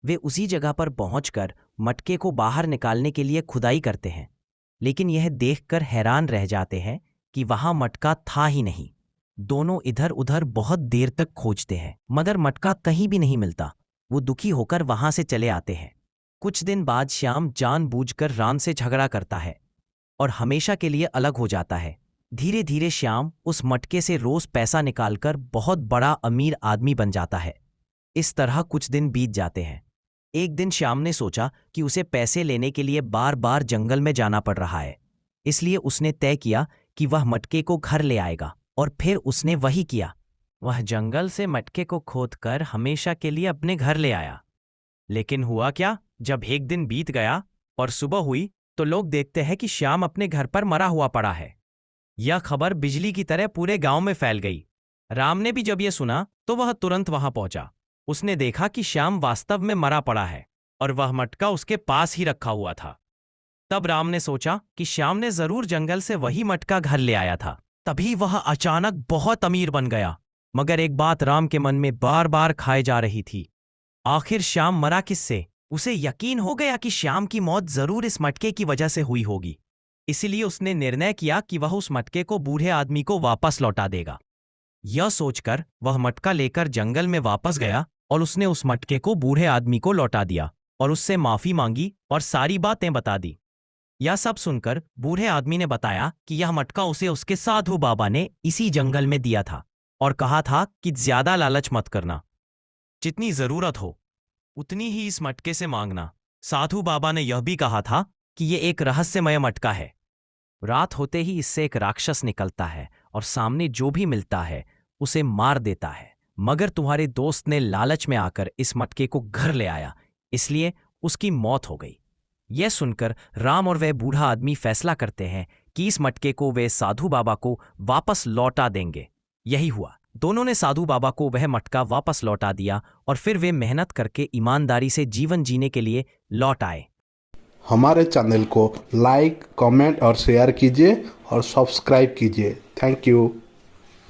वे उसी जगह पर पहुंचकर मटके को बाहर निकालने के लिए खुदाई करते हैं, लेकिन यह देखकर हैरान रह जाते हैं कि वहां मटका था ही नहीं। दोनों इधर उधर बहुत देर तक खोजते हैं, मगर मटका कहीं भी नहीं मिलता। वो दुखी होकर वहां से चले आते हैं। कुछ दिन बाद श्याम जानबूझकर राम से झगड़ा करता है और हमेशा के लिए अलग हो जाता है। धीरे धीरे श्याम उस मटके से रोज पैसा निकालकर बहुत बड़ा अमीर आदमी बन जाता है। इस तरह कुछ दिन बीत जाते हैं। एक दिन श्याम ने सोचा कि उसे पैसे लेने के लिए बार बार जंगल में जाना पड़ रहा है, इसलिए उसने तय किया कि वह मटके को घर ले आएगा। और फिर उसने वही किया। वह जंगल से मटके को खोदकर हमेशा के लिए अपने घर ले आया। लेकिन हुआ क्या, जब एक दिन बीत गया और सुबह हुई तो लोग देखते हैं कि श्याम अपने घर पर मरा हुआ पड़ा है। यह खबर बिजली की तरह पूरे गांव में फैल गई। राम ने भी जब यह सुना तो वह तुरंत वहां पहुंचा। उसने देखा कि श्याम वास्तव में मरा पड़ा है और वह मटका उसके पास ही रखा हुआ था। तब राम ने सोचा कि श्याम ने जरूर जंगल से वही मटका घर ले आया था। तभी वह अचानक बहुत अमीर बन गया। मगर एक बात राम के मन में बार बार खाए जा रही थी, आखिर श्याम मरा किससे? उसे यकीन हो गया कि श्याम की मौत जरूर इस मटके की वजह से हुई होगी। इसलिए उसने निर्णय किया कि वह उस मटके को बूढ़े आदमी को वापस लौटा देगा। यह सोचकर वह मटका लेकर जंगल में वापस गया और उसने उस मटके को बूढ़े आदमी को लौटा दिया और उससे माफी मांगी और सारी बातें बता दी। यह सब सुनकर बूढ़े आदमी ने बताया कि यह मटका उसे उसके साधु बाबा ने इसी जंगल में दिया था और कहा था कि ज्यादा लालच मत करना, जितनी जरूरत हो उतनी ही इस मटके से मांगना। साधु बाबा ने यह भी कहा था कि यह एक रहस्यमय मटका है। रात होते ही इससे एक राक्षस निकलता है और सामने जो भी मिलता है उसे मार देता है। मगर तुम्हारे दोस्त ने लालच में आकर इस मटके को घर ले आया, इसलिए उसकी मौत हो गई। यह सुनकर राम और वह बूढ़ा आदमी फैसला करते हैं कि इस मटके को वे साधु बाबा को वापस लौटा देंगे। यही हुआ। दोनों ने साधु बाबा को वह मटका वापस लौटा दिया और फिर वे मेहनत करके ईमानदारी से जीवन जीने के लिए लौट आए। हमारे चैनल को लाइक, कमेंट और शेयर कीजिए और सब्सक्राइब कीजिए। Thank you.